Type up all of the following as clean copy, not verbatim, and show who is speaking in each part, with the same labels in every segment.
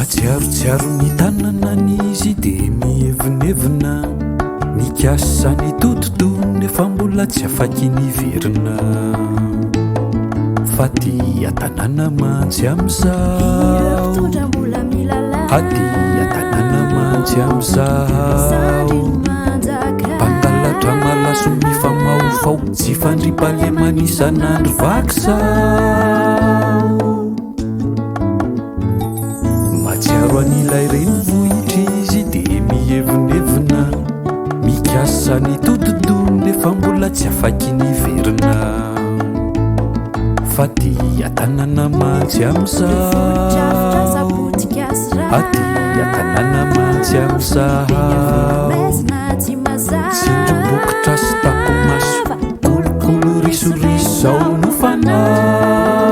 Speaker 1: matsiarotsiaro ny tanananizy dia mihevinevina mikasa ny tototony efa mbola tsy afaky niverina fa dia tanàna mantsy am'izao ady tanàna mantsy am'izao mpangalatra malaso mifamaofao tsy fandripalemana isan'andro vakizao matsiaro an'ilay reny vohitra izy dia mihevinevina mikasa ny tototony efa mbola tsy afaky niverina fa dia tanàna mantsy am'izao ady tanàna mantsy am'izao sindrombokotra sy takomaso kolokolo risoriso zao no fanao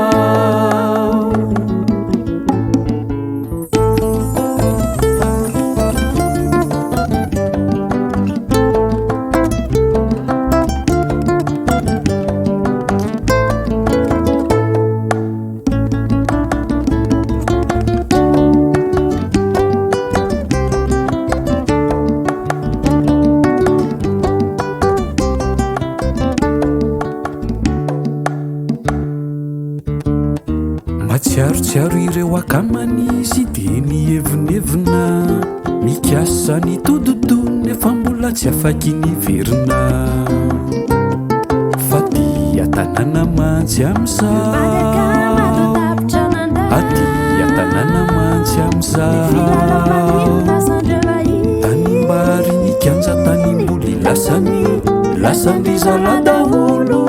Speaker 1: matsiarotsiaro ireo akamanizy dia mihevinevina mikasa ny tototony efa mbola tsy afaky niverina fa dia tanàna mantsy am'izao ady tanàna mantsy am'izao tanimbary nikanja tanimboly lasandry zala daholo